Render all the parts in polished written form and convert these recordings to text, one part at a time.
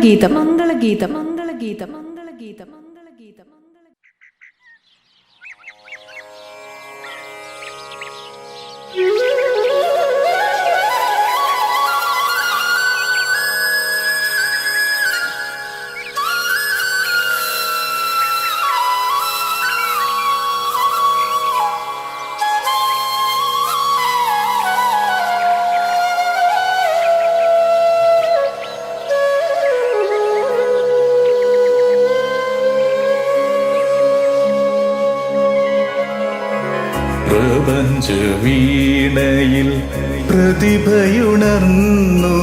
മംഗളഗീതം മംഗളഗീതം മംഗളഗീതം മംഗളഗീതം മംഗളഗീതം. പ്രപഞ്ച വീണയിൽ പ്രതിഭയുണർന്നു,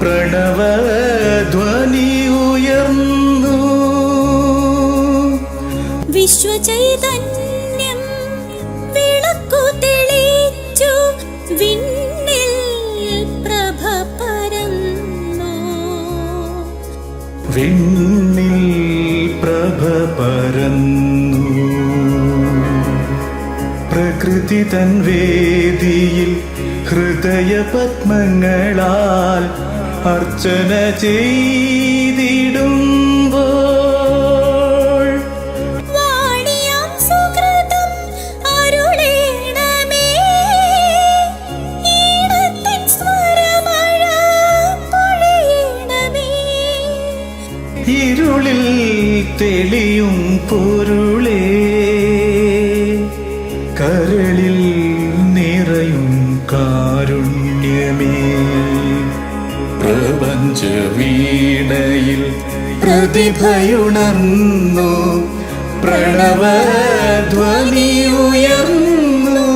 പ്രണവധ്വനി ഉയർന്നു. വിശ്വചൈതന്യം വിളക്കു തെളിച്ചു, വിണ്ണിൽ പ്രഭ പരന്നു. വിണ്ണിൽ പ്രഭ പരന്നു. പ്രകൃതി തൻ വേദിയിൽ ഹൃദയ പത്മങ്ങളാൽ അർച്ചന ചെയ്തിടുമ്പോൾ വാണിയാം സുകൃതം അരുളേണമേ, ഈണത്തിൻ സ്വരമഴ പൊഴിയണമേ. ഇരുളിൽ തെളിയും പൊരുളേ, കരളിൽ നിറയും കാരുണ്യമേ. പ്രപഞ്ച വീണയിൽ പ്രതിഭയുണർന്നു, പ്രണവധ്വനി ഉയർന്നു.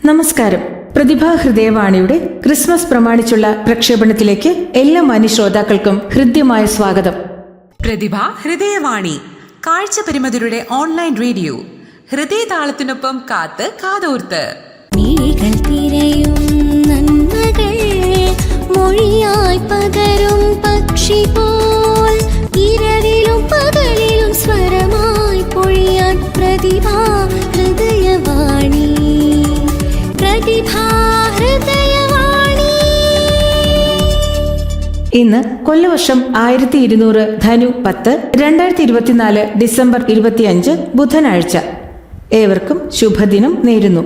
നമസ്കാരം. പ്രതിഭാ ഹൃദയവാണിയുടെ ക്രിസ്മസ് പ്രമാണിച്ചുള്ള പ്രക്ഷേപണത്തിലേക്ക് എല്ലാ മാന്യ ശ്രോതാക്കൾക്കും ഹൃദ്യമായ സ്വാഗതം. പ്രതിഭ ഹൃദയവാണി, കാഴ്ച പരിമിതരുടെ ഓൺലൈൻ റേഡിയോ. ഹൃദയതാളത്തിനൊപ്പം കാത്ത് കാതോർത്ത് നന്മകൾ മൊഴിയായി പകരും പക്ഷി പോൽ, ഇരവിലും പകലിലും സ്വരമായി പൊഴിയാൻ പ്രതിഭാ ഹൃദയവാണി. പ്രതിഭാ ഹൃദയവാണി. ഇന്ന് കൊല്ലവർഷം 1200 ധനു 10, 2024 ഡിസംബർ 25 ബുധനാഴ്ച. ഏവർക്കും ശുഭദിനം നേരുന്നു.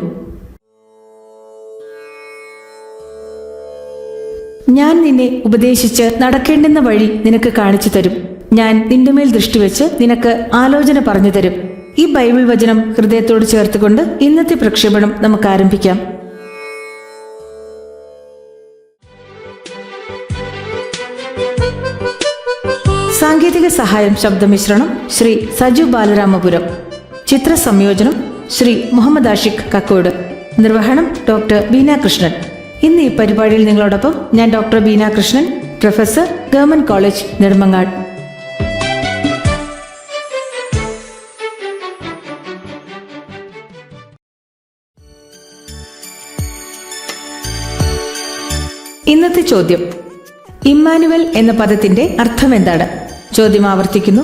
ഞാൻ നിന്നെ ഉപദേശിച്ച് നടക്കേണ്ടുന്ന വഴി നിനക്ക് കാണിച്ചു തരും. ഞാൻ നിന്റെ മേൽ ദൃഷ്ടിവെച്ച് നിനക്ക് ആലോചന പറഞ്ഞു തരും. ഈ ബൈബിൾ വചനം ഹൃദയത്തോട് ചേർത്തുകൊണ്ട് ഇന്നത്തെ പ്രക്ഷേപണം നമുക്ക് ആരംഭിക്കാം. സാങ്കേതിക സഹായം ശബ്ദമിശ്രണം ശ്രീ സജു ബാലരാമപുരം. ചിത്ര സംയോജനം ശ്രീ മുഹമ്മദ് ആഷിഖ് കക്കോട്. നിർവഹണം ഡോക്ടർ ബീന കൃഷ്ണൻ. ഇന്ന് ഈ പരിപാടിയിൽ നിങ്ങളോടൊപ്പം ഞാൻ doctor Beena Krishnan, professor, government college Nedumangad. ഇന്നത്തെ ചോദ്യം: ഇമ്മാനുവൽ എന്ന പദത്തിന്റെ അർത്ഥം എന്താണ്? ചോദ്യം ആവർത്തിക്കുന്നു.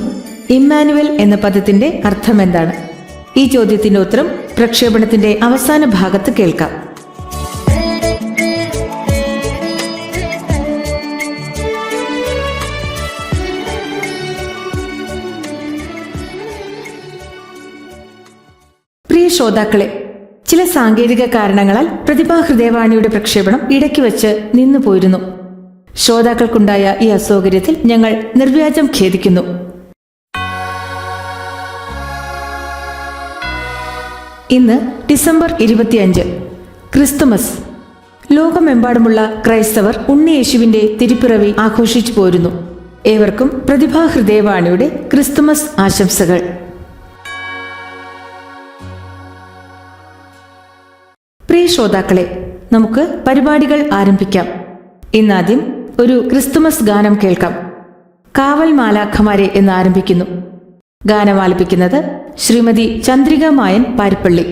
ഇമ്മാനുവൽ എന്ന പദത്തിന്റെ അർത്ഥം എന്താണ്? ഈ ചോദ്യത്തിന്റെ ഉത്തരം പ്രക്ഷേപണത്തിന്റെ അവസാന ഭാഗത്ത് കേൾക്കാം. പ്രിയ ശ്രോതാക്കളെ, ചില സാങ്കേതിക കാരണങ്ങളാൽ പ്രതിഭാ ഹൃദയവാണിയുടെ പ്രക്ഷേപണം ഇടയ്ക്ക് വെച്ച് നിന്നു പോയിരുന്നു. ശ്രോതാക്കൾക്കുണ്ടായ ഈ അസൗകര്യത്തിൽ ഞങ്ങൾ നിർവ്യാജം ഖേദിക്കുന്നു. ഇന്ന് ഡിസംബർ 25, ക്രിസ്തുമസ്. ലോകമെമ്പാടുമുള്ള ക്രൈസ്തവർ ഉണ്ണിയേശുവിന്റെ തിരുപ്പിറവി ആഘോഷിച്ചു പോരുന്നു. ഏവർക്കും പ്രതിഭാ ഹൃദയവാണിയുടെ ക്രിസ്തുമസ് ആശംസകൾ. പ്രിയ ശ്രോതാക്കളെ, നമുക്ക് പരിപാടികൾ ആരംഭിക്കാം. ഇന്നാദ്യം ഒരു ക്രിസ്തുമസ് ഗാനം കേൾക്കാം. കാവൽ മാലാഖമാരെ എന്ന് ആരംഭിക്കുന്നു. ഗാനം ആലപിക്കുന്നത് ശ്രീമതി ചന്ദ്രിക മായൻ പാരിപ്പള്ളി.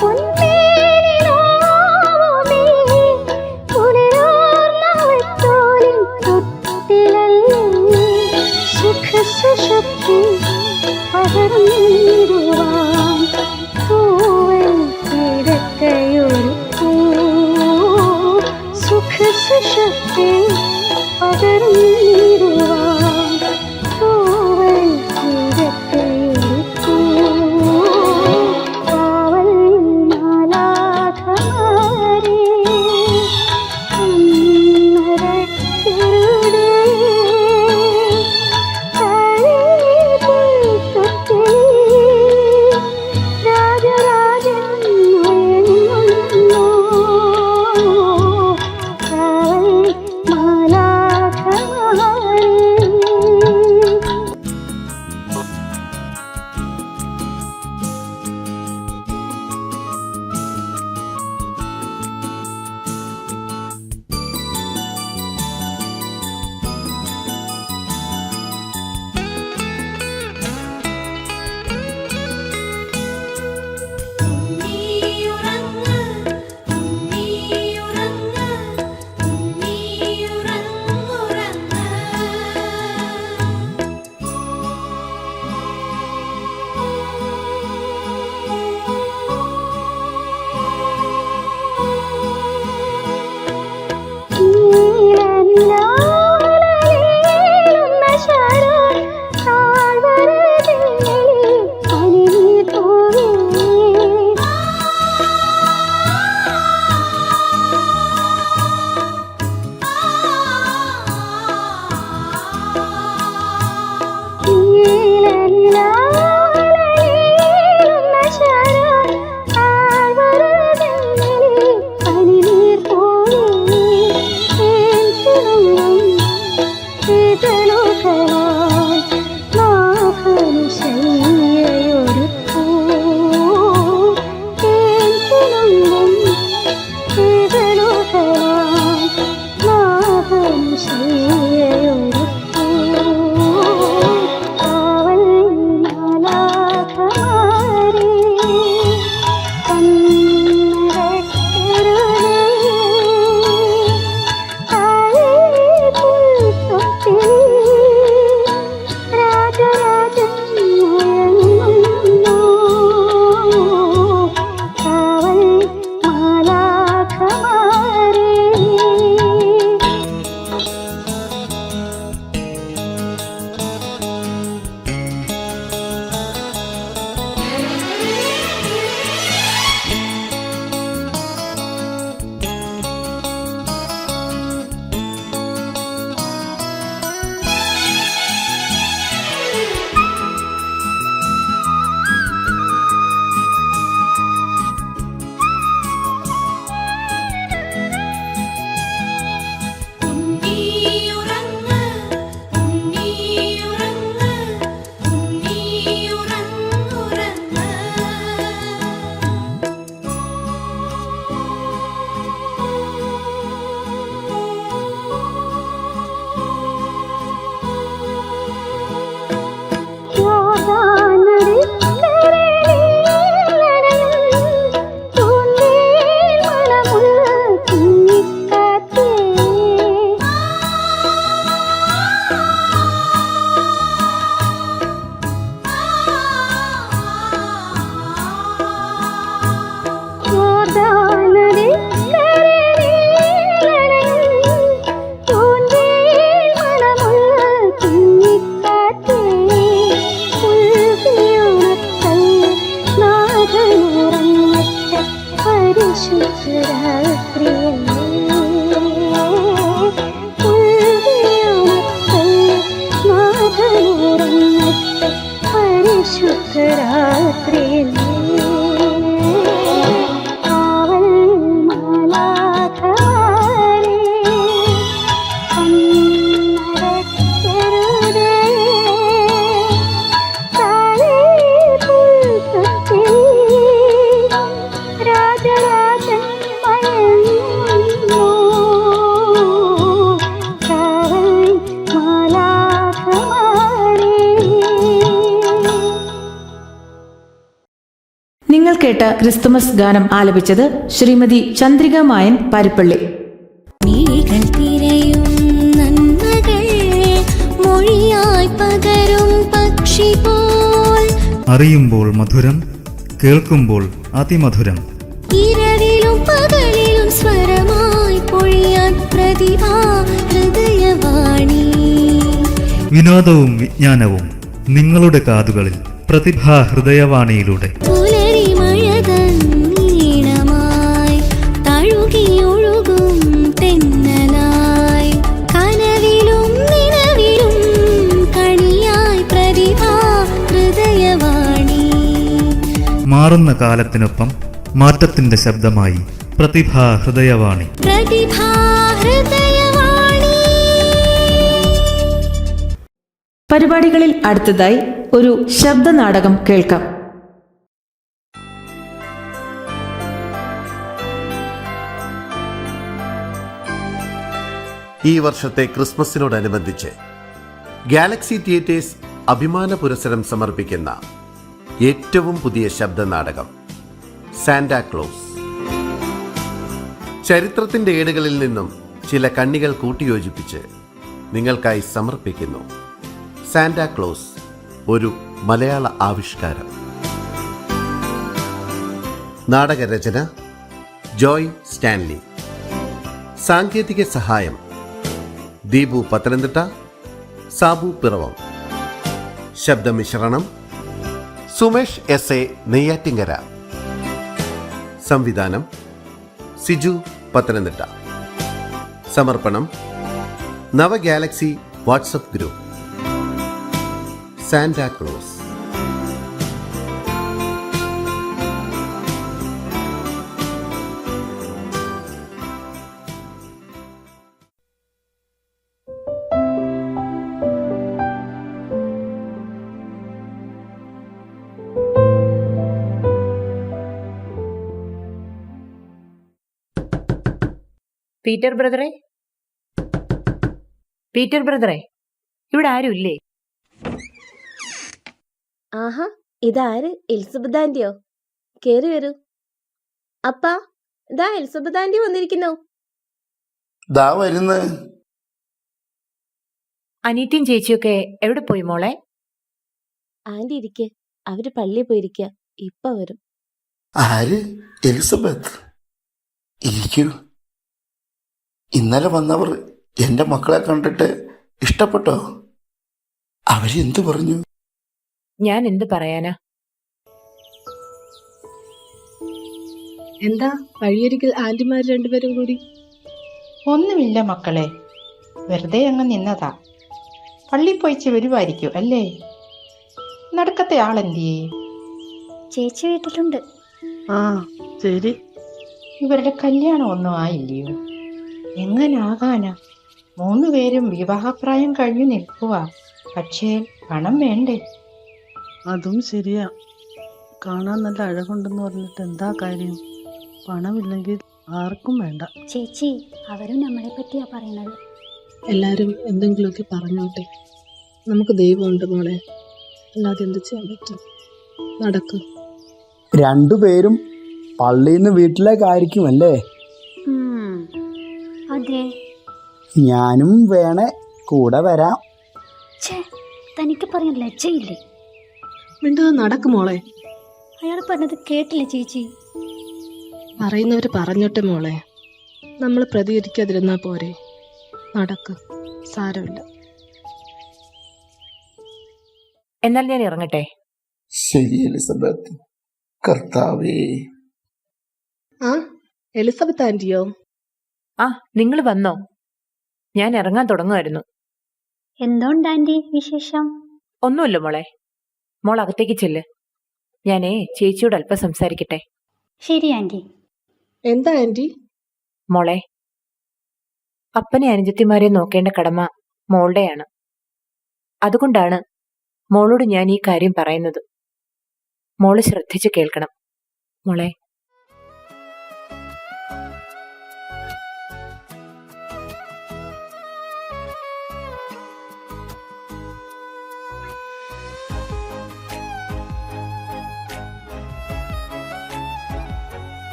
പൊന്നേനിലാവേ പുനരോർമ്മവത്തോലിൻ തൊട്ടിലല്ലേ സുഖസുഷുപ്തി പകർന്നിടുവാൻ തൂവൽ കിടക്കയൊരുക്കൂ സുഖസുഷുപ്തി പകർന്നിടുവാൻ തൂവൽ കിടക്കയൊരുക്കൂ കാവൽ മാലാഖമാരേ കണ്ണടയ്ക്കരുതേ കേട്ട ക്രിസ്തുമസ് ഗാനം ആലപിച്ചത് ശ്രീമതി ചന്ദ്രിക മായൻ പാരിപ്പള്ളി. മിഴികൾ തിരയും നന്മകൾ മൊഴിയായി പകരും പക്ഷി പോൽ, അറിയുമ്പോൾ മധുരം, കേൾക്കുമ്പോൾ അതിമധുരം. ഇരവിലും പകലിലും സ്വരമായി പൊഴിയാൻ പ്രതിഭാ ഹൃദയവാണി. വിനോദവും വിജ്ഞാനവും നിങ്ങളുടെ കാതുകളിൽ പ്രതിഭാ ഹൃദയവാണിയിലൂടെ. പുലരി മഴതൻ ഈണമായി തഴുകിയൊഴുകും തെന്നലായി, കനവിലും നിലവിലും കണിയായി പ്രതിഭാ ഹൃദയവാണി. മാറുന്ന കാലത്തിനൊപ്പം മാറ്റത്തിന്റെ ശബ്ദമായി പ്രതിഭാ ഹൃദയവാണി. പ്രതിഭാ ഹൃദയവാണി. പരിപാടികളിൽ അടുത്തതായി ഒരു ശബ്ദനാടകം കേൾക്കാം. ഈ വർഷത്തെ ക്രിസ്മസിനോടനുബന്ധിച്ച് ഗാലക്സി തിയേറ്റേഴ്സ് അഭിമാന പുരസ്സരം സമർപ്പിക്കുന്ന ഏറ്റവും പുതിയ ശബ്ദനാടകം സാന്റാ ക്ലോസ്. ചരിത്രത്തിന്റെ ഏടുകളിൽ നിന്നും ചില കണ്ണികൾ കൂട്ടിയോജിപ്പിച്ച് നിങ്ങൾക്കായി സമർപ്പിക്കുന്നു സാന്റാ ക്ലോസ്, ഒരു മലയാള ആവിഷ്കാരം. നാടകരചന ജോയ് സ്റ്റാൻലി. സാങ്കേതിക സഹായം ദീപു പത്തനംതിട്ട, സാബു പിറവം. ശബ്ദമിശ്രണം സുമേഷ് എസ് എ നെയ്യാറ്റിങ്കര. സംവിധാനം സിജു പത്തനംതിട്ട. സമർപ്പണം നവ Galaxy WhatsApp group. Santa Claus. Peter ബ്രദറെ, പീറ്റർ ബ്രദറെ, ഇവിടെ ആരുമില്ലേ? ആഹാ, ഇതാര്? എലിസബത്ത് ആന്റിയോ? കേറി വരൂ. അപ്പാ, ഇതാ എലിസബത്ത് ആന്റി വന്നിരിക്കുന്നു. ദാ വരുന്ന്. അനീറ്റിയും ചേച്ചിയൊക്കെ എവിടെ പോയി മോളെ? ആന്റി ഇരിക്കെ, അവര് പള്ളിയിൽ പോയിരിക്കുക. ഇപ്പൊ വരും. ആര്? എലിസബത്ത്? ഇരിക്കൂ. ഇന്നലെ വന്നവർ എന്റെ മക്കളെ കണ്ടിട്ട് ഇഷ്ടപ്പെട്ടോ? അവരെന്തു പറഞ്ഞു? ഞാൻ എന്ത് പറയാനാ? എന്താ വഴിയൊരിക്കൽ ആന്റിമാർ രണ്ടുപേരും കൂടി? ഒന്നുമില്ല മക്കളെ, വെറുതെ അങ്ങ് നിന്നതാ. പള്ളി പോയിച്ച് വരുമായിരിക്കും അല്ലേ? നടക്കത്തെ ആളെന്തിയേ? ചേച്ചി വീട്ടിലുണ്ട്. ആ ശരി. ഇവരുടെ കല്യാണം ഒന്നും ആയില്ലയോ? എങ്ങനാകാനാ? 3 പേരും വിവാഹപ്രായം കഴിഞ്ഞു നിൽക്കുക. പക്ഷേ പണം വേണ്ടേ? അതും ശരിയാ. കാണാൻ നല്ല അഴകുണ്ടെന്ന് പറഞ്ഞിട്ട് എന്താ കാര്യം? പണമില്ലെങ്കിൽ ആർക്കും വേണ്ട. ചേച്ചി, അവരും നമ്മളെ പറ്റിയാ പറയണത്. എല്ലാരും എന്തെങ്കിലുമൊക്കെ പറഞ്ഞോട്ടെ. നമുക്ക് ദൈവമുണ്ട് മോളെ, അല്ലാതെ എന്ത് ചെയ്യാൻ പറ്റും? നടക്ക്. 2 പേരും പള്ളിയിൽ നിന്ന് വീട്ടിലേക്കായിരിക്കും അല്ലേ? അതെ. ഞാനും വേണേ കൂടെ വരാം. തനിക്ക് പറയാൻ ലജ്ജയില്ലേ? മിണ്ടാ, നടക്ക് മോളെ. അയാൾ പറഞ്ഞത് കേട്ടില്ല ചേച്ചി. പറയുന്നവര് പറഞ്ഞോട്ടെ മോളെ, നമ്മൾ പ്രതികരിക്കാതിരുന്നാ പോരെ. നടക്ക്, സാരമില്ല. എന്നാൽ ഞാൻ ഇറങ്ങട്ടെ. ശരി എലിസബത്ത്. കർത്താവേ. ആ, എലിസബത്ത് ആന്റിയോ? ആ, നിങ്ങൾ വന്നോ? ഞാൻ ഇറങ്ങാൻ തുടങ്ങുമായിരുന്നു. എന്തുകൊണ്ട് ആന്റി വിശേഷം? ഒന്നുമില്ല മോളെ. മോൾ അകത്തേക്ക് ചെല്ല്. ഞാനേ ചേച്ചിയോട് അല്പം സംസാരിക്കട്ടെ. ശരി ആന്റി. എന്താ ആന്റി? മോളെ, അപ്പനെ അനുജത്തിമാരെ നോക്കേണ്ട കടമ മോളുടെയാണ്. അതുകൊണ്ടാണ് മോളോട് ഞാൻ ഈ കാര്യം പറയുന്നത്. മോള് ശ്രദ്ധിച്ചു കേൾക്കണം മോളെ.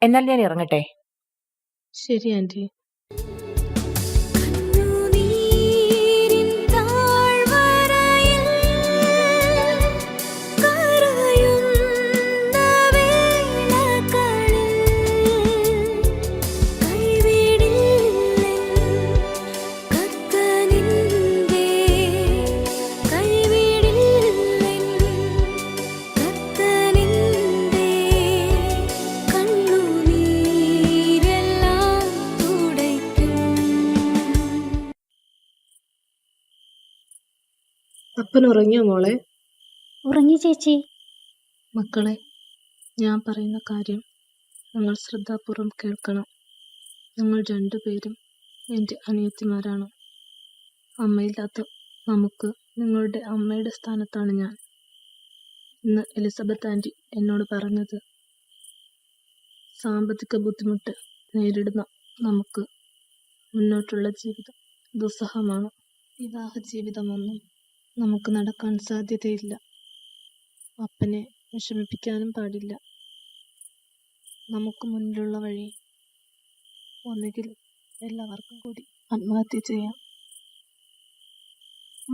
എന്നാൽ ഞാൻ ഇറങ്ങട്ടെ. ശരി ആന്റി. കണ്ണുനീരിൻ താഴ്വരയിൽ കരയുന്ന വേളകളിൽ കൈവിടില്ലെൻ കർത്തനിന്റെ കൈവിടില്ലെൻ കർത്തനിന്റെ കണ്ണുനീരെല്ലാം തുടയ്ക്കും. അപ്പൻ ഉറങ്ങിയോ മോളെ? ഉറങ്ങി ചേച്ചി. മക്കളെ, ഞാൻ പറയുന്ന കാര്യം നിങ്ങൾ ശ്രദ്ധാപൂർവം കേൾക്കണം. നിങ്ങൾ രണ്ടുപേരും എൻ്റെ അനിയത്തിമാരാണ്. അമ്മയില്ലാത്ത നമുക്ക് നിങ്ങളുടെ അമ്മയുടെ സ്ഥാനത്താണ് ഞാൻ. ഇന്ന് എലിസബത്ത് ആൻറ്റി എന്നോട് പറഞ്ഞത്, സാമ്പത്തിക ബുദ്ധിമുട്ട് നേരിടുന്ന നമുക്ക് മുന്നോട്ടുള്ള ജീവിതം ദുസ്സഹമാണ്. വിവാഹ ജീവിതമൊന്നും നമുക്ക് നടക്കാൻ സാധ്യതയില്ല. അപ്പനെ വിഷമിപ്പിക്കാനും പാടില്ല. നമുക്ക് മുന്നിലുള്ള വഴി ഒന്നുകിൽ എല്ലാവർക്കും കൂടി ആത്മഹത്യ ചെയ്യാം.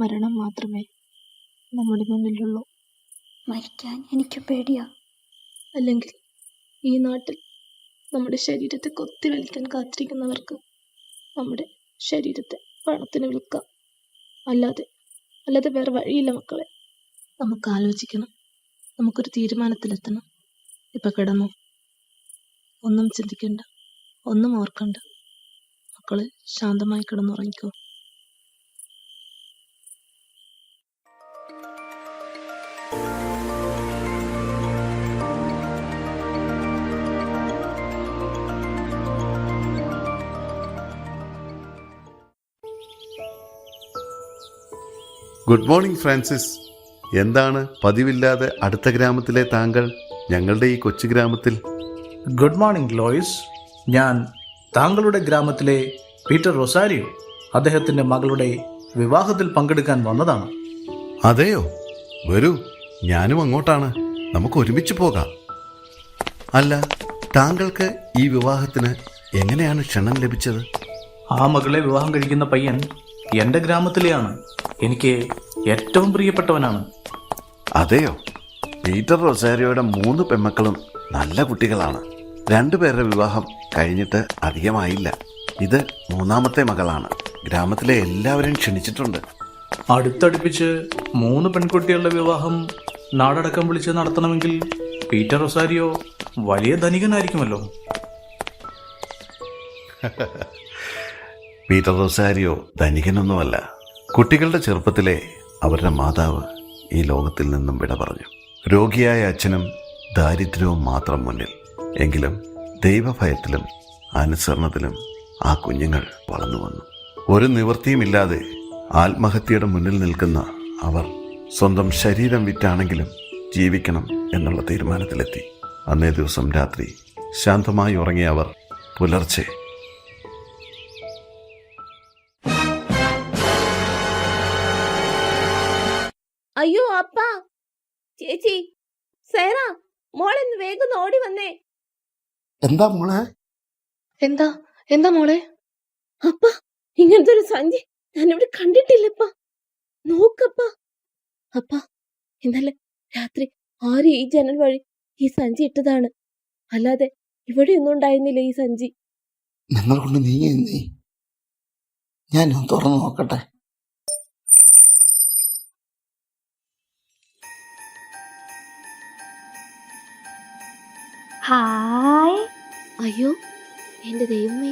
മരണം മാത്രമേ നമ്മുടെ മുന്നിലുള്ളൂ. മരിക്കാൻ എനിക്ക് പേടിയാ. അല്ലെങ്കിൽ ഈ നാട്ടിൽ നമ്മുടെ ശരീരത്തെ കൊത്തി വലിക്കാൻ കാത്തിരിക്കുന്നവർക്ക് നമ്മുടെ ശരീരത്തെ പണത്തിന് വിൽക്കാം. അല്ലാതെ വേറെ വഴിയില്ല മക്കളെ. നമുക്ക് ആലോചിക്കണം. നമുക്കൊരു തീരുമാനത്തിലെത്തണം. ഇപ്പൊ കിടന്നു, ഒന്നും ചിന്തിക്കണ്ട, ഒന്നും ഓർക്കണ്ട. മക്കള് ശാന്തമായി കിടന്നുറങ്ങിക്കോ. Good morning Francis. എന്താണ് പതിവില്ലാതെ അടുത്ത ഗ്രാമത്തിലെ താങ്കൾ ഞങ്ങളുടെ ഈ കൊച്ചു ഗ്രാമത്തിൽ? Good morning Lois. ഞാൻ താങ്കളുടെ ഗ്രാമത്തിലെ പീറ്റർ റൊസാരിയോ, അദ്ദേഹത്തിൻ്റെ മകളുടെ വിവാഹത്തിൽ പങ്കെടുക്കാൻ വന്നതാണ്. അതെയോ? വരൂ, ഞാനും അങ്ങോട്ടാണ്. നമുക്ക് ഒരുമിച്ച് പോകാം. അല്ല, താങ്കൾക്ക് ഈ വിവാഹത്തിന് എങ്ങനെയാണ് ക്ഷണം ലഭിച്ചത്? ആ മകളെ വിവാഹം കഴിക്കുന്ന പയ്യൻ എൻ്റെ ഗ്രാമത്തിലെയാണ്. എനിക്ക് ഏറ്റവും പ്രിയപ്പെട്ടവനാണ്. അതെയോ? പീറ്റർ റൊസാരിയോയുടെ 3 പെൺമക്കളും നല്ല കുട്ടികളാണ്. 2 പേരുടെ വിവാഹം കഴിഞ്ഞിട്ട് അധികമായില്ല. ഇത് 3ാമത്തെ മകളാണ്. ഗ്രാമത്തിലെ എല്ലാവരെയും ക്ഷണിച്ചിട്ടുണ്ട്. അടുത്തടുപ്പിച്ച് 3 പെൺകുട്ടികളുടെ വിവാഹം നാടടക്കം വിളിച്ച് നടത്തണമെങ്കിൽ പീറ്റർ റൊസാരിയോ വലിയ ധനികനായിരിക്കുമല്ലോ. Peter Rosario ധനികനൊന്നുമല്ല. കുട്ടികളുടെ ചെറുപ്പത്തിലെ അവരുടെ മാതാവ് ഈ ലോകത്തിൽ നിന്നും വിട പറഞ്ഞു. രോഗിയായ അച്ഛനും ദാരിദ്ര്യവും മാത്രം മുന്നിൽ. എങ്കിലും ദൈവഭയത്തിലും അനുസരണത്തിലും ആ കുഞ്ഞുങ്ങൾ വളർന്നു വന്നു. ഒരു നിവൃത്തിയുമില്ലാതെ ആത്മഹത്യയുടെ മുന്നിൽ നിൽക്കുന്ന അവർ സ്വന്തം ശരീരം വിറ്റാണെങ്കിലും ജീവിക്കണം എന്നുള്ള തീരുമാനത്തിലെത്തി. അന്നേ ദിവസം രാത്രി ശാന്തമായി ഉറങ്ങിയ അവർ പുലർച്ചെ അയ്യോ അപ്പാ, ചേച്ചി, സേറ, മോളെന്ന് വേഗം ഓടി വന്നേ. എന്താ മോളെ? എന്താ മോളെ? അപ്പ, ഇങ്ങനത്തെ ഒരു സഞ്ചി ഞാനിവിടെ കണ്ടിട്ടില്ലപ്പാ. നോക്കപ്പാ. അപ്പ, ഇന്നലെ രാത്രി ആരും ഈ ജനൽ വഴി ഈ സഞ്ചി ഇട്ടതാണ്. അല്ലാതെ ഇവിടെ ഒന്നും ഉണ്ടായിരുന്നില്ല ഈ സഞ്ചി. നിങ്ങൾ കൊണ്ട് നീ ഞാനൊന്ന് തുറന്നു നോക്കട്ടെ. ഹായ്. അയ്യോ, എന്റെ ദൈവമേ,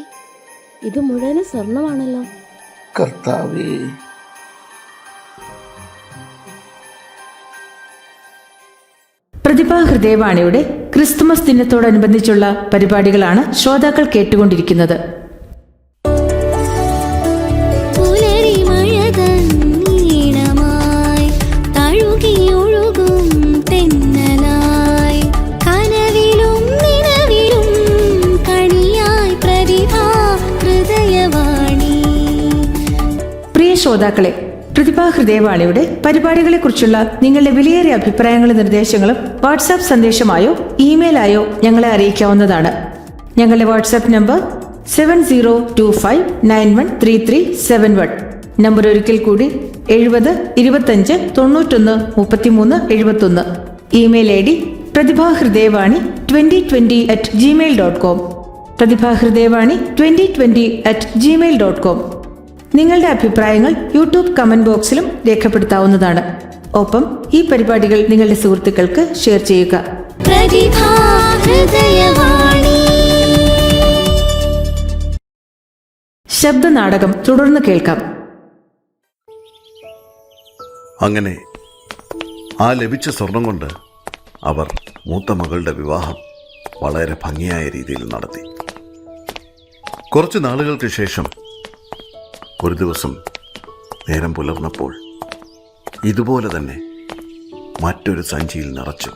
ഇത് മുഴുവനും സ്വർണമാണല്ലോ. കർത്താവേ, പ്രതിഭാ ഹൃദയവാണിയുടെ ക്രിസ്തുമസ് ദിനത്തോടനുബന്ധിച്ചുള്ള പരിപാടികളാണ് ശ്രോതാക്കൾ കേട്ടുകൊണ്ടിരിക്കുന്നത്. പ്രിയ ശ്രോതാക്കളെ, പ്രതിഭാ ഹൃദയവാണിയുടെ പരിപാടികളെക്കുറിച്ചുള്ള നിങ്ങളുടെ വിലയേറിയ അഭിപ്രായങ്ങളും നിർദ്ദേശങ്ങളും വാട്സാപ്പ് സന്ദേശമായോ ഇമെയിലായോ ഞങ്ങളെ അറിയിക്കാവുന്നതാണ്. ഞങ്ങളുടെ വാട്സാപ്പ് നമ്പർ 7025913371. നമ്പർ ഒരിക്കൽ കൂടി 70 25 91 33 71. ഇമെയിൽ ഐ ഡി പ്രതിഭാഹൃദയവാണി2020@gmail.com. പ്രതിഭാഹൃദയവാണി2020@gmail.com. നിങ്ങളുടെ അഭിപ്രായങ്ങൾ യൂട്യൂബ് കമന്റ് ബോക്സിലും രേഖപ്പെടുത്താവുന്നതാണ്. ഒപ്പം ഈ പരിപാടികൾ നിങ്ങളുടെ സുഹൃത്തുക്കൾക്ക് ഷെയർ ചെയ്യുക. പ്രതിഭാഹൃദയവാണി. ശബ്ദനാടകം തുടർന്ന് കേൾക്കാം. അങ്ങനെ ആ ലഭിച്ച സ്വർണം കൊണ്ട് അവർ മൂത്ത മകളുടെ വിവാഹം വളരെ ഭംഗിയായ രീതിയിൽ നടത്തി. കുറച്ച് നാളുകൾക്ക് ശേഷം ഒരു ദിവസം നേരം പുലർന്നപ്പോൾ ഇതുപോലെ തന്നെ മറ്റൊരു സഞ്ചിയിൽ നിറച്ചു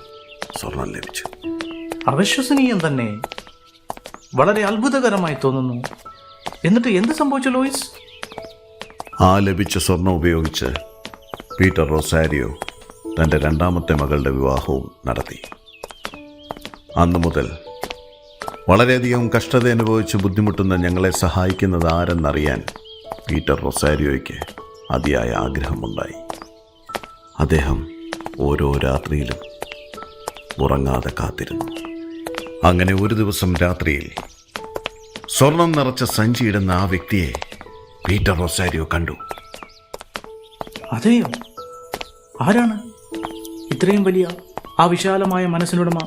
സ്വർണം ലഭിച്ചു. അവിശ്വസനീയം തന്നെ, വളരെ അത്ഭുതകരമായി തോന്നുന്നു. എന്നിട്ട് എന്ത് സംഭവിച്ചു ലോയിസ്? ആ ലഭിച്ച സ്വർണം ഉപയോഗിച്ച് പീറ്റർ റൊസാരിയോ തൻ്റെ രണ്ടാമത്തെ മകളുടെ വിവാഹവും നടത്തി. അന്നു മുതൽ വളരെയധികം കഷ്ടത അനുഭവിച്ച് ബുദ്ധിമുട്ടുന്ന ഞങ്ങളെ സഹായിക്കുന്നത് ആരെന്നറിയാൻ പീറ്റർ റൊസാരിയോയ്ക്ക് അതിയായ ആഗ്രഹമുണ്ടായി. അദ്ദേഹം ഓരോ രാത്രിയിലും ഉറങ്ങാതെ കാത്തിരുന്നു. അങ്ങനെ ഒരു ദിവസം രാത്രിയിൽ സ്വർണം നിറച്ച സഞ്ചിയിടുന്ന ആ വ്യക്തിയെ പീറ്റർ റൊസാരിയോ കണ്ടു. അതെയോ? ആരാണ് ഇത്രയും വലിയ ആ വിശാലമായ മനസ്സിനുടമ?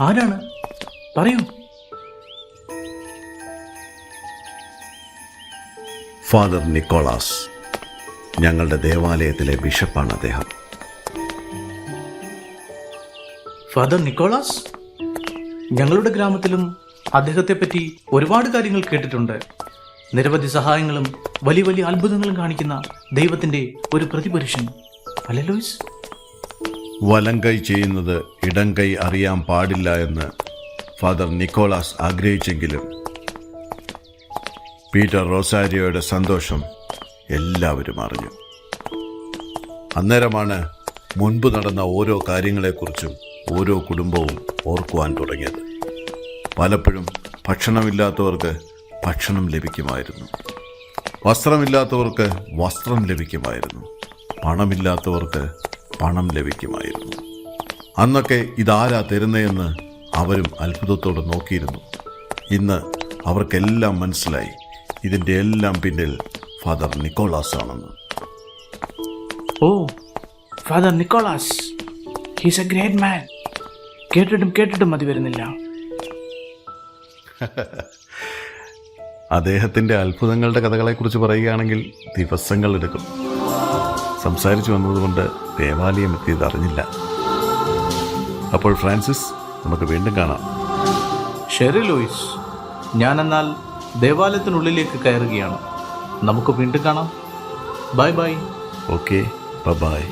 ആരാണ്? പറയൂ. ഫാദർ നിക്കോളാസ്, ഞങ്ങളുടെ ദേവാലയത്തിലെ ബിഷപ്പാണ് അദ്ദേഹം. Father Nicholas? ഞങ്ങളുടെ ഗ്രാമത്തിലും അദ്ദേഹത്തെപ്പറ്റി ഒരുപാട് കാര്യങ്ങൾ കേട്ടിട്ടുണ്ട്. നിരവധി സഹായങ്ങളും വലിയ വലിയ അത്ഭുതങ്ങളും കാണിക്കുന്ന ദൈവത്തിന്റെ ഒരു പ്രതിപുരുഷൻ അല്ലേ ലോയിസ്? വലം കൈ ചെയ്യുന്നത് ഇടം കൈ അറിയാൻ പാടില്ല എന്ന് ഫാദർ നിക്കോളാസ് ആഗ്രഹിച്ചെങ്കിലും പീറ്റർ റൊസാരിയോയുടെ സന്തോഷം എല്ലാവരും അറിഞ്ഞു. അന്നേരമാണ് മുൻപ് നടന്ന ഓരോ കാര്യങ്ങളെക്കുറിച്ചും ഓരോ കുടുംബവും ഓർക്കുവാൻ തുടങ്ങിയത്. പലപ്പോഴും ഭക്ഷണമില്ലാത്തവർക്ക് ഭക്ഷണം ലഭിക്കുമായിരുന്നു, വസ്ത്രമില്ലാത്തവർക്ക് വസ്ത്രം ലഭിക്കുമായിരുന്നു, പണമില്ലാത്തവർക്ക് പണം ലഭിക്കുമായിരുന്നു. അന്നൊക്കെ ഇതാരാ തരുന്നതെന്ന് അവരും അത്ഭുതത്തോടെ നോക്കിയിരുന്നു. ഇന്ന് അവർക്കെല്ലാം മനസ്സിലായി ഇതിൻ്റെ എല്ലാം പിന്നിൽ ഫാദർ നിക്കോളാസ് ആണെന്ന്. ഓ, father Nicholas, he's a great man. കേട്ടിട്ടും മതി വരുന്നില്ല. അദ്ദേഹത്തിൻ്റെ അത്ഭുതങ്ങളുടെ കഥകളെക്കുറിച്ച് പറയുകയാണെങ്കിൽ ദിവസങ്ങൾ എടുക്കും. സംസാരിച്ചു വന്നതുകൊണ്ട് ദേവാലയം എത്തിയത് അറിഞ്ഞില്ല. അപ്പോൾ ഫ്രാൻസിസ്, നമുക്ക് വീണ്ടും കാണാം. ശരി ലൂയിസ്, ഞാനെന്നാൽ ദേവാലയത്തിനുള്ളിലേക്ക് കയറുകയാണ്. നമുക്ക് വീണ്ടും കാണാം. Bye bye. Okay, bye.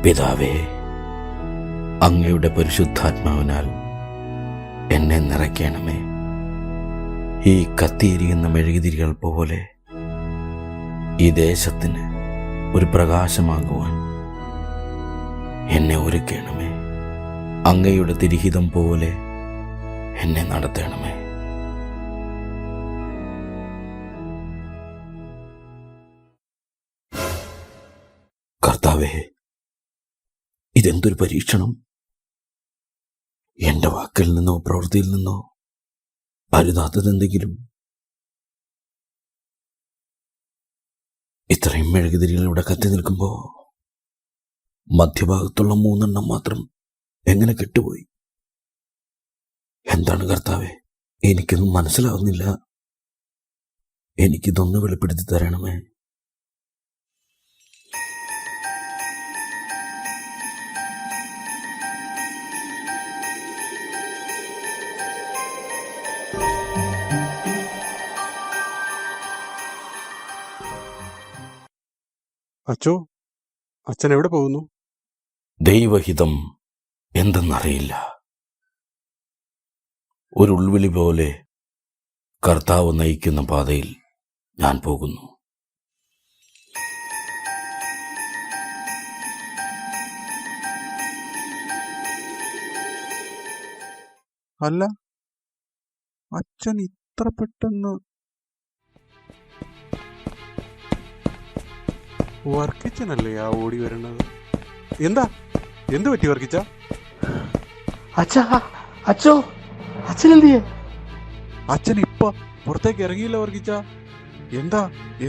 പിതാവേ, അങ്ങയുടെ പരിശുദ്ധാത്മാവിനാൽ എന്നെ നിറയ്ക്കണമേ. ഈ കത്തിയിരിക്കുന്ന മെഴുകുതിരികൾ പോലെ ഈ ദേശത്തിന് ഒരു പ്രകാശമാകുവാൻ എന്നെ ഒരുക്കണമേ. അങ്ങയുടെ തിരുഹിതം പോലെ എന്നെ നടത്തണമേ. കർത്താവേ, ഇതെന്തൊരു പരീക്ഷണം! എന്റെ വാക്കിൽ നിന്നോ പ്രവൃത്തിയിൽ നിന്നോ അരുതാത്തതെന്തെങ്കിലും. ഇത്രയും മെഴുകുതിരികൾ ഇവിടെ കത്തി നിൽക്കുമ്പോൾ മധ്യഭാഗത്തുള്ള 3 മാത്രം എങ്ങനെ കെട്ടുപോയി? എന്താണ് കർത്താവേ, എനിക്കൊന്നും മനസ്സിലാവുന്നില്ല. എനിക്കിതൊന്ന് വെളിപ്പെടുത്തി തരണമേ. അച്ചോ, അച്ഛൻ എവിടെ പോകുന്നു? ദൈവഹിതം എന്തെന്നറിയില്ല. ഒരു ഉൾവിളി പോലെ കർത്താവ് നയിക്കുന്ന പാതയിൽ ഞാൻ പോകുന്നു. അല്ല, അച്ഛൻ ഇത്ര പെട്ടെന്ന് വർക്കിച്ചനല്ലേ ആ ഓടി വരണത്? എന്ത് പറ്റി വർക്കിച്ച? അച്ഛോ, അച്ഛൻ എന്ത് ചെയ്യ? അച്ഛൻ ഇപ്പൊ പുറത്തേക്ക് ഇറങ്ങിയില്ല വർക്കിച്ച.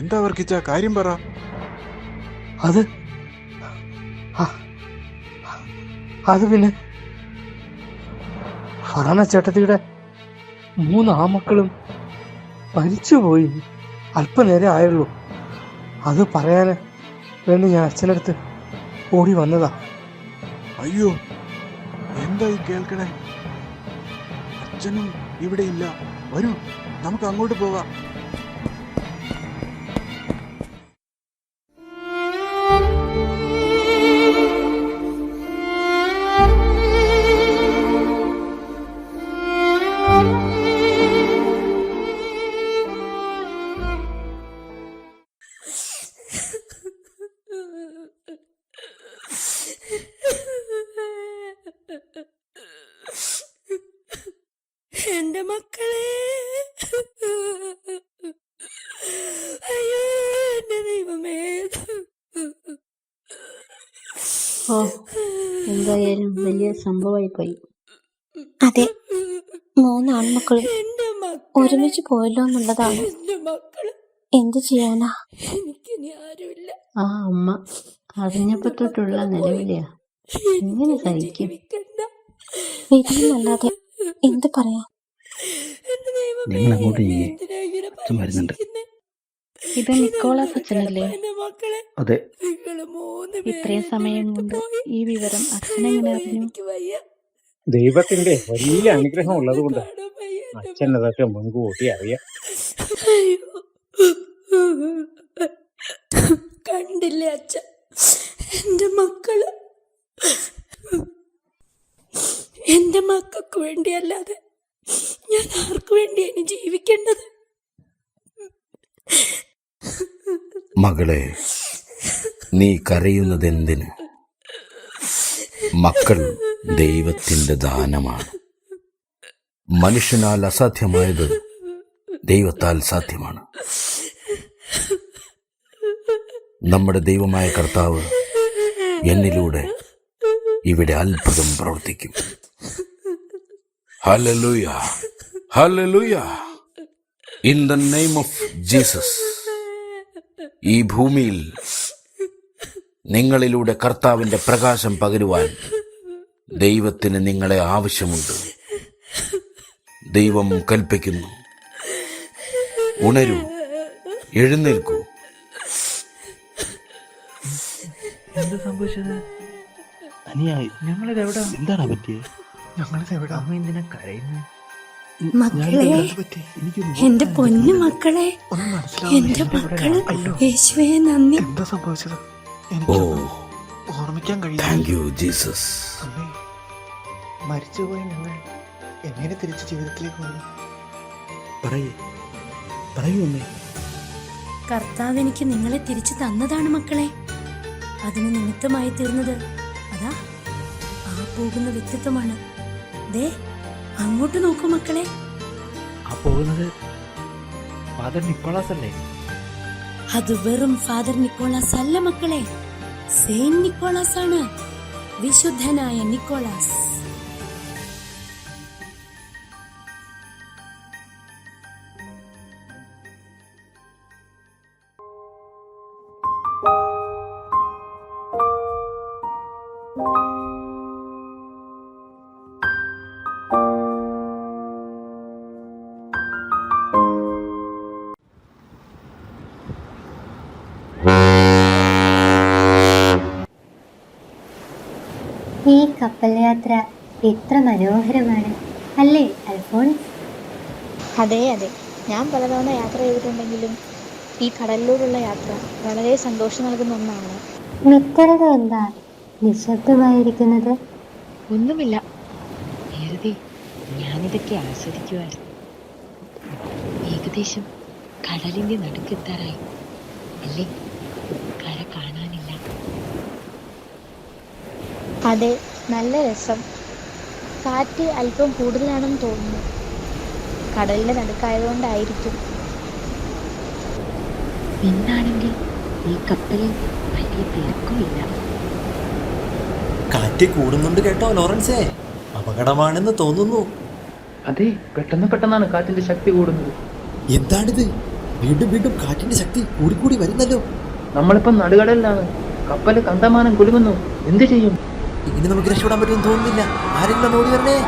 എന്താ വർക്കിച്ച, കാര്യം പറ. അത് പിന്നെ ഫറാന ചേട്ടത്തിയുടെ 3 ആമക്കളും മരിച്ചുപോയി. അല്പനേരം ആയുള്ളൂ. അത് പറയാന് വേണ്ടി ഞാൻ അച്ഛനടുത്ത് ഓടി വന്നതാ. അയ്യോ, എന്തായി കേൾക്കണേ? അച്ഛനും ഇവിടെ ഇല്ല. വരൂ, നമുക്ക് അങ്ങോട്ട് പോകാം. എന്റെ മക്കളെ, അയ്യോ എന്റെ ദൈവമേ. എന്തായാലും വലിയ സംഭവമായി പോയി. അതെ, 3 ആൺമക്കളും ഒരുമിച്ച് പോയല്ലോ എന്നുള്ളതാണ്. എന്തു ചെയ്യാനാ? ആ അമ്മ അറിഞ്ഞപ്പോ തൊട്ടുള്ള നിലവിളിയാ. എങ്ങനെ സഹിക്കും? വിധിയെന്നല്ലാതെ എന്ത് പറയാ? നിങ്ങൾ അങ്ങോട്ട് വരുന്നുണ്ട്. ഇത് നിക്കോളാസ് അച്ഛനല്ലേ? അതെ. ഇത്രയും സമയം കൊണ്ട് ഈ വിവരം അച്ഛനെങ്ങനെ അറിഞ്ഞു? ദൈവത്തിന്റെ വലിയ അനുഗ്രഹം ഉള്ളത് കൊണ്ട് അച്ഛൻ അതൊക്കെ മുൻകൂട്ടി അറിയാം. കണ്ടില്ലേ അച്ഛ, എന്റെ മക്കൾക്ക് വേണ്ടിയല്ലാതെ ഞാൻ ആർക്കു വേണ്ടിയാണ് ജീവിക്കേണ്ടത്? മകളെ, നീ കരയുന്നത് എന്തിന്? മക്കൾ ദൈവത്തിന്റെ ദാനമാണ്. മനുഷ്യനാൽ അസാധ്യമായത് ദൈവത്താൽ സാധ്യമാണ്. നമ്മുടെ ദൈവമായ കർത്താവ് എന്നിലൂടെ ഇവിടെ അത്ഭുതം പ്രവർത്തിക്കും. Hallelujah, hallelujah. In the name of Jesus. ഈ ഭൂമിയിൽ നിങ്ങളിലൂടെ കർത്താവിന്റെ പ്രകാശം പകരുവാൻ ദൈവത്തിന് നിങ്ങളെ ആവശ്യമുണ്ട്. ദൈവം കൽപ്പിക്കുന്നു, ഉണരൂ, എഴുന്നേൽക്കൂ. എന്താ സംഭവിച്ചത്? ഞങ്ങളിതെവിടെ? എന്താണ് പറ്റിയത്? ഞങ്ങളിതെവിടെ? അമ്മ എന്തിനാ കരയുന്നത്? മക്കളെ, എന്റെ പൊന്നു മക്കളെ, എന്റെ മക്കള്, യേശുവേ നന്ദി. എന്താ സംഭവിച്ചത്? ഓ, ഓർമ്മിക്കാൻ താങ്ക് യു ജീസസ്. മരിച്ചുപോയി ഞങ്ങൾ എങ്ങനെ തിരിച്ചു ജീവിതത്തിലേക്ക് വന്നു? പറയൂ അമ്മേ. കർത്താവ് എനിക്ക് നിങ്ങളെ തിരിച്ചു തന്നതാണ് മക്കളെ. അതിന് നിമിത്തമായി തീർന്നത് അതാ ആ പോകുന്ന വ്യക്തിത്വമാണ്. ദേ അങ്ങോട്ട് നോക്കൂ മക്കളെ. ആ പോകുന്നത് ഫാദർ നിക്കോളാസ് അല്ലേ? അത് വെറും ഫാദർ നിക്കോളാസ് അല്ല മക്കളെ, സെയിന്റ് നിക്കോളാസ് ആണ്. വിശുദ്ധനായ നിക്കോളാസ്. ഈ കപ്പൽ യാത്ര എത്ര മനോഹരമാണ് അല്ലേ അൽഫോൺസ്? അതെ അതെ, ഞാൻ പലതവണ യാത്ര ചെയ്തിട്ടുണ്ടെങ്കിലും ഈ കടലിലൂടെയുള്ള യാത്ര വളരെ സന്തോഷം നൽകുന്ന ഒന്നാണ്. മിത്രത എന്താ നിശബ്ദമായിരിക്കുന്നത്? ഒന്നുമില്ല, വെറുതെ ഞാനിതൊക്കെ ആസ്വദിക്കുമായിരുന്നു. ഏകദേശം കടലിന്റെ നടുക്കെത്താറായി അല്ലേ? കര കാണാനില്ല. അതെ, നല്ല രസം. കാറ്റ് അല്പം കൂടുതലാണെന്ന് തോന്നുന്നു. കടലിന്റെ നടുക്കായതുകൊണ്ടായിരിക്കും. ഇന്നാണെങ്കിൽ ഈ കപ്പലിൽ വലിയ തിരക്കുമില്ല. കാറ്റ് കൂടുന്നുണ്ട് കേട്ടോ ലോറൻസേ, അപകടമാണെന്ന് തോന്നുന്നു. അതെ, പെട്ടെന്നാണ് കാറ്റിന്റെ ശക്തി കൂടുന്നത്. എന്താണിത്? വീണ്ടും വീണ്ടും കാറ്റിന്റെ ശക്തി കൂടിക്കൂടി വരുന്നല്ലോ. നമ്മളിപ്പം നടുകടലിലാണ്. കപ്പല് കണ്ടമാനം കുലുങ്ങുന്നു. എന്ത് ചെയ്യും? ഇനി നമുക്ക് രക്ഷപ്പെടാൻ പറ്റുമെന്ന് തോന്നുന്നില്ല. ആരെങ്കിലും ഓടി വരണേ.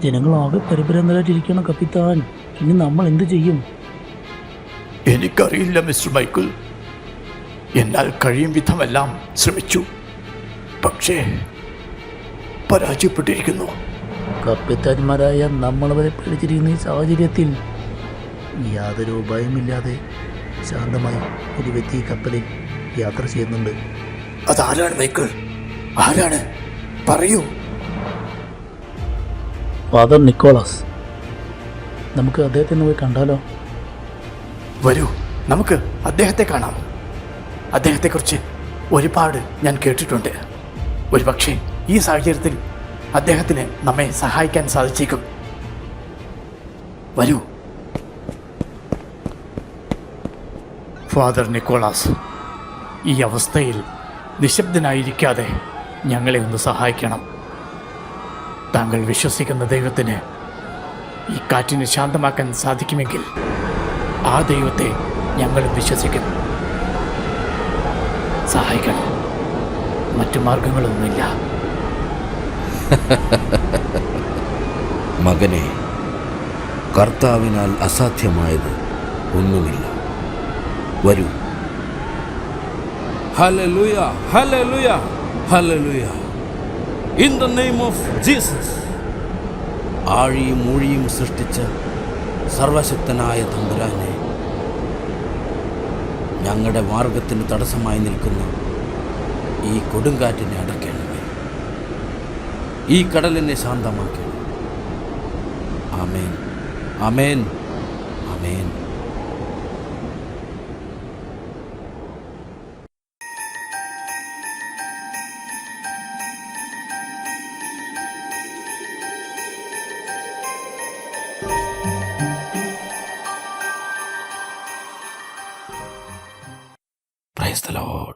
ജനങ്ങളാകെ പരിഭ്രാന്തരായിട്ടിരിക്കണം കപ്പിത്താൻ. ഇനി നമ്മൾ എന്ത് ചെയ്യും? എനിക്കറിയില്ല മിസ്റ്റർ മൈക്കിൾ. എന്നാൽ കഴിയും വിധമെല്ലാം ശ്രമിച്ചു, പക്ഷേ പരാജയപ്പെട്ടിരിക്കുന്നു. കപ്പിത്താന്മാരായ നമ്മളവരെ പേടിച്ചിരിക്കുന്ന ഈ സാഹചര്യത്തിൽ യാതൊരു ഭയമില്ലാതെ ശാന്തമായി ഒരു വ്യക്തി കപ്പലിൽ യാത്ര ചെയ്യുന്നുണ്ട്. അതാരാണ് മൈക്കിൾ? ആരാണ്? പറയൂ. Father Nicholas. നമുക്ക് അദ്ദേഹത്തെ പോയി കണ്ടാലോ? വരൂ, നമുക്ക് അദ്ദേഹത്തെ കാണാം. അദ്ദേഹത്തെക്കുറിച്ച് ഒരുപാട് ഞാൻ കേട്ടിട്ടുണ്ട്. ഒരുപക്ഷെ ഈ സാഹചര്യത്തിൽ അദ്ദേഹത്തിന് നമ്മെ സഹായിക്കാൻ സാധിച്ചേക്കും. വരൂ. ഫാദർ നിക്കോളാസ്, ഈ അവസ്ഥയിൽ നിശബ്ദനായിരിക്കാതെ ഞങ്ങളെ ഒന്ന് സഹായിക്കണം. താങ്കൾ വിശ്വസിക്കുന്ന ദൈവത്തിന് ഈ കാറ്റിനെ ശാന്തമാക്കാൻ സാധിക്കുമെങ്കിൽ ആ ദൈവത്തെ ഞങ്ങളും വിശ്വസിക്കും. സഹായിക്കണം. മറ്റു മാർഗങ്ങളൊന്നുമില്ല. മകനെ, കർത്താവിനാൽ അസാധ്യമായത് ഒന്നുമില്ല. വരൂ. Hallelujah, hallelujah, hallelujah. In the name of Jesus. ആഴിയും മൂഴിയും സൃഷ്ടിച്ച സർവശക്തനായ തമ്പുരാനെ, ഞങ്ങളുടെ മാർഗത്തിന് തടസ്സമായി നിൽക്കുന്ന ഈ കൊടുങ്കാറ്റിനെ അടയ്ക്കണമേ. ഈ കടലിനെ ശാന്തമാക്കണം. ആമേൻ, ആമേൻ, ആമേൻ. Praise the Lord.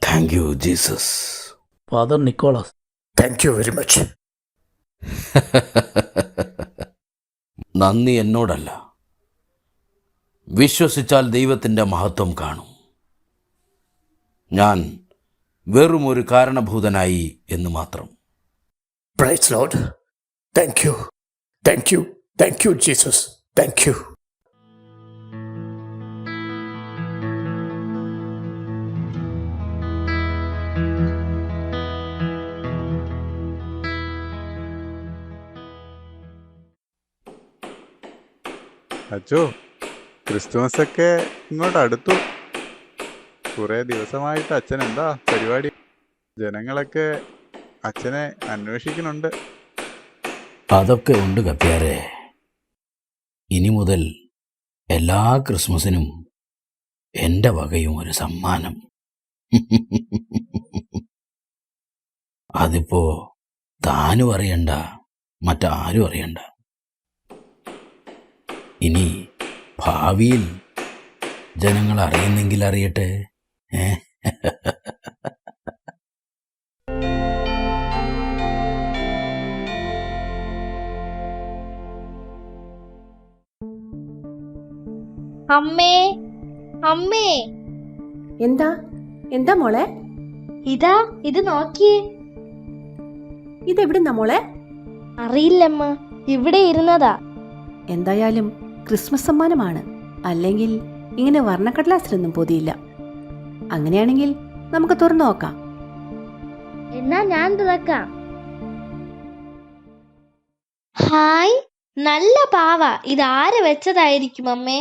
Thank you, Jesus. Father Nicholas. Thank you very much. നന്ദി എന്നോടല്ല, വിശ്വസിച്ചാൽ ദൈവത്തിൻ്റെ മഹത്വം കാണും. ഞാൻ വെറും ഒരു കാരണഭൂതനായി എന്ന് മാത്രം. Praise Lord. Thank you. Thank you. Thank you, Jesus. Thank you. അച്ചോ, ക്രിസ്തുമസ് ഒക്കെ ഇങ്ങോട്ട് അടുത്തു. കുറെ ദിവസമായിട്ട് അച്ഛൻ എന്താ പരിപാടി? ജനങ്ങളൊക്കെ അച്ഛനെ അന്വേഷിക്കുന്നുണ്ട്. അതൊക്കെ ഉണ്ട് കപ്പ്യാരെ. ഇനി മുതൽ എല്ലാ ക്രിസ്മസിനും എൻ്റെ വകയും ഒരു സമ്മാനം. അതിപ്പോ താനും അറിയണ്ട, മറ്റാരും അറിയണ്ട. ഇനി ഭാവിയിൽ ജനങ്ങൾ അറിയുന്നെങ്കിൽ അറിയട്ടെ. അമ്മേ, അമ്മേ. എന്താ എന്താ മോളെ? ഇതാ ഇത് നോക്കിയേ. ഇതെവിടുന്നാ മോളെ? അറിയില്ലമ്മ, ഇവിടെ ഇരുന്നതാ. എന്തായാലും ക്രിസ്മസ് സമ്മാനമാണ്. അല്ലെങ്കിൽ ഇങ്ങനെ വർണ്ണക്കടലാസിലൊന്നും പൊതിയില്ല. അങ്ങനെയാണെങ്കിൽ നമുക്ക് തുറന്നു നോക്കാം. എന്നാ ഞാൻ തുറക്കാം. ഹായ്, നല്ല പാവ. ഇതാര് വെച്ചതായിരിക്കും അമ്മേ?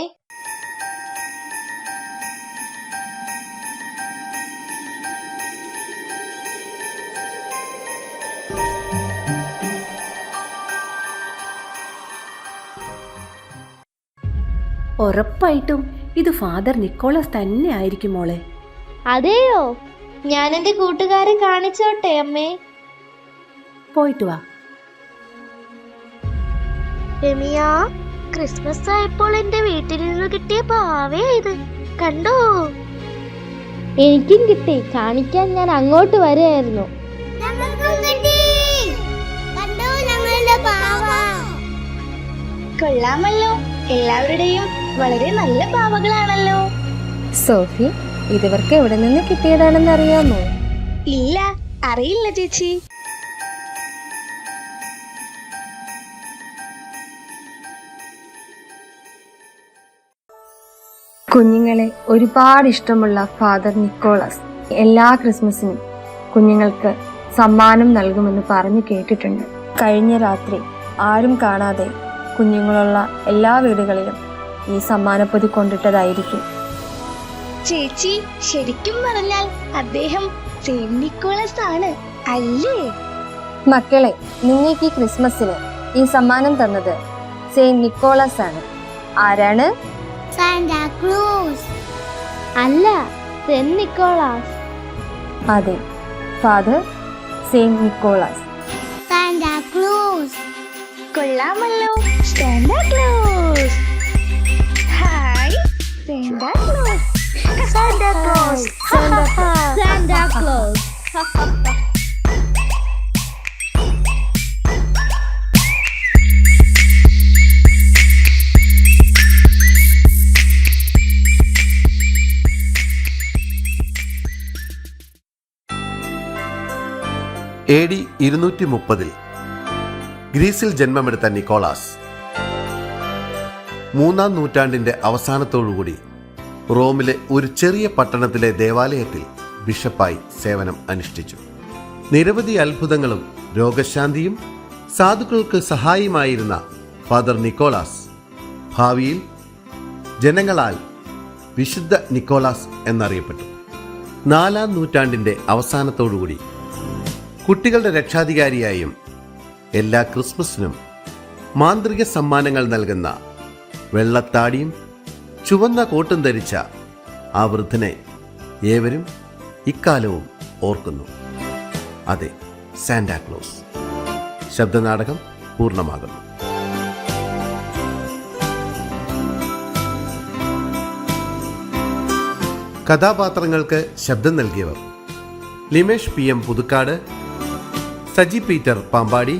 ഉറപ്പായിട്ടും ഇത് ഫാദർ നിക്കോളാസ് തന്നെ ആയിരിക്കും മോളെ. അതെയോ? ഞാൻ എന്റെ കൂട്ടുകാരെ കാണിച്ചോട്ടെ അമ്മേ? പോയിട്ട് വാ. രമിയ, ക്രിസ്മസ് ആയപ്പോൾ എന്റെ വീട്ടിൽ നിന്ന് കിട്ടിയ പാവേ ഇത് കണ്ടോ? എനിക്കും കിട്ടി. കാണിക്കാൻ ഞാൻ അങ്ങോട്ട് വരികയായിരുന്നു. കൊള്ളാമല്ലോ, എല്ലാവരുടെയും വളരെ നല്ല പാവകളാണല്ലോ. സോഫി, ഇതിവർക്ക് എവിടെ നിന്ന് കിട്ടിയതാണെന്ന് അറിയാമോ? ഇല്ല, അറിയില്ല ചേച്ചി. കുഞ്ഞുങ്ങളെ ഒരുപാട് ഇഷ്ടമുള്ള ഫാദർ നിക്കോളാസ് എല്ലാ ക്രിസ്മസിനും കുഞ്ഞുങ്ങൾക്ക് സമ്മാനം നൽകുമെന്ന് പറഞ്ഞു കേട്ടിട്ടുണ്ട്. കഴിഞ്ഞ രാത്രി ആരും കാണാതെ കുഞ്ഞുങ്ങളുള്ള എല്ലാ വീടുകളിലും ഈ സമ്മാനപ്പൊതി കൊണ്ടിട്ടതായിരിക്കും. ചേച്ചി, ശരിക്കും പറഞ്ഞാൽ അദ്ദേഹം സെയിന്റ് നിക്കോളാസ് ആണ് അല്ലേ? മക്കളെ, നിങ്ങൾക്ക് ഈ ക്രിസ്മസിന് ഈ സമ്മാനം തന്നത് സെയിന്റ് നിക്കോളാസ് ആണ്. ആരാണ്? അല്ല, സെന്റ് നിക്കോളാസ്. അതെ, ഫാദർ സെയിന്റ് നിക്കോളാസ്. കൊള്ളാമല്ലോ, Santa Claus. Hi, Santa Claus. Santa Claus. Santa Claus. AD 230 ഗ്രീസിൽ ജന്മമെടുത്ത നിക്കോളാസ് 3-ാം നൂറ്റാണ്ടിന്റെ അവസാനത്തോടുകൂടി റോമിലെ ഒരു ചെറിയ പട്ടണത്തിലെ ദേവാലയത്തിൽ ബിഷപ്പായി സേവനം അനുഷ്ഠിച്ചു. നിരവധി അത്ഭുതങ്ങളും രോഗശാന്തിയും സാധുക്കൾക്ക് സഹായമായിരുന്ന ഫാദർ നിക്കോളാസ് ഭാവിയിൽ ജനങ്ങളാൽ വിശുദ്ധ നിക്കോളാസ് എന്നറിയപ്പെട്ടു. 4-ാം നൂറ്റാണ്ടിന്റെ അവസാനത്തോടുകൂടി കുട്ടികളുടെ രക്ഷാധികാരിയായും എല്ലാ ക്രിസ്മസിനും മാന്ത്രിക സമ്മാനങ്ങൾ നൽകുന്ന വെള്ളത്താടിയും ചുവന്ന കോട്ടും ധരിച്ച ആ വൃദ്ധനെ ഏവരും ഇക്കാലവും ഓർക്കുന്നു. അതെ, സാന്റാ ക്ലോസ്. ശബ്ദനാടകം പൂർണ്ണമാകുന്നു. കഥാപാത്രങ്ങൾക്ക് ശബ്ദം നൽകിയവർ: Limesh PM Puthukkad, Saji Peter Pampady,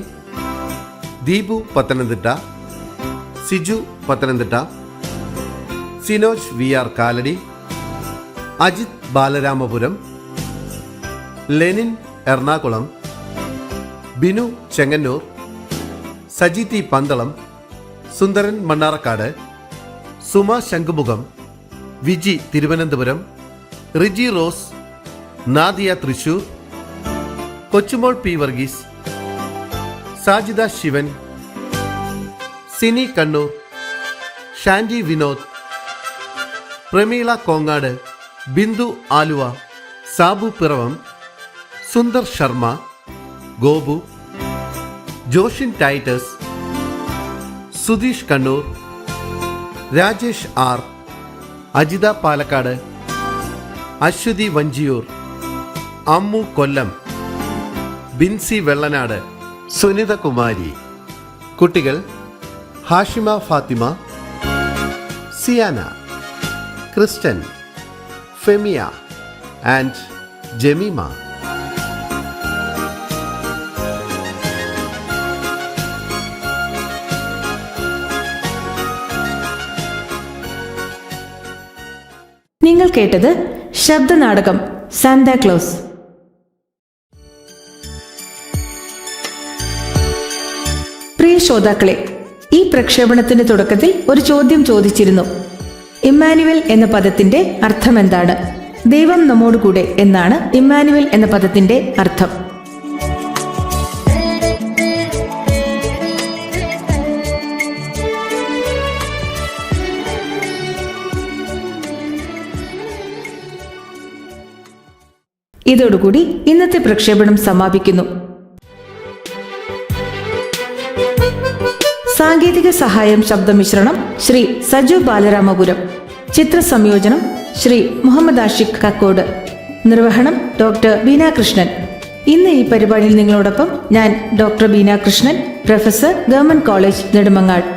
Deepu Pathanamthitta, Siju Pathanamthitta, Sinoj VR Kalady, Ajith Balaramapuram, Lenin Ernakulam, Binu Chengannur, Saji T Pandalam, Sundaran Mannarkkad, Suma Shankumugham, Viji Thiruvananthapuram, Riji Rose, Nadia Thrissur, Kochumol P Varghese, Sajida Shivan, Sini Kannur, Shandy Vinod, Prameela Kongad, Bindu Aluva, Sabu Piravom, Sundar Sharma, Gopu, Joshin Titus, Sudheesh Kannur, Rajesh R, Ajitha Palakkad, Aswathy Vanchiyoor, Ammu Kollam, Binsy Vellanad, Sunitha Kumari. കുട്ടികൾ: ഹാഷിമ ഫാത്തിമ, സിയാന, ക്രിസ്റ്റൻ, ഫെമിയ ആൻഡ് ജമീമ. നിങ്ങൾ കേട്ടത് ശബ്ദനാടകം സാന്റാ ക്ലോസ്. പ്രിയ ശ്രോതാക്കളെ, ഈ പ്രക്ഷേപണത്തിന്റെ തുടക്കത്തിൽ ഒരു ചോദ്യം ചോദിച്ചിരുന്നു. ഇമ്മാനുവൽ എന്ന പദത്തിന്റെ അർത്ഥമെന്താണ്? ദൈവം നമ്മോടുകൂടെ എന്നാണ് ഇമ്മാനുവൽ എന്ന പദത്തിന്റെ അർത്ഥം. ഇതോടുകൂടി ഇന്നത്തെ പ്രക്ഷേപണം സമാപിക്കുന്നു. സാങ്കേതിക സഹായം ശബ്ദമിശ്രണം ശ്രീ സജു ബാലരാമപുരം. ചിത്രസംയോജനം ശ്രീ മുഹമ്മദ് ആഷിഖ് കക്കോട്. നിർവഹണം ഡോക്ടർ ബീന കൃഷ്ണൻ. ഇന്ന് ഈ പരിപാടിയിൽ നിങ്ങളോടൊപ്പം ഞാൻ doctor Beena Krishnan, professor, government college Nedumangad.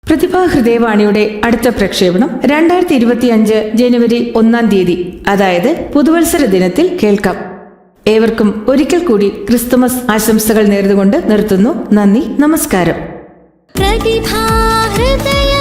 Prathibha ഹൃദയവാണിയുടെ അടുത്ത പ്രക്ഷേപണം 2025 ജനുവരി 1 തീയതി, അതായത് പുതുവത്സര ദിനത്തിൽ കേൾക്കാം. ഏവർക്കും ഒരിക്കൽ കൂടി ക്രിസ്തുമസ് ആശംസകൾ നേർന്നുകൊണ്ട് നിർത്തുന്നു. നന്ദി, നമസ്കാരം. പ്രതിഭാ ഹൃദയ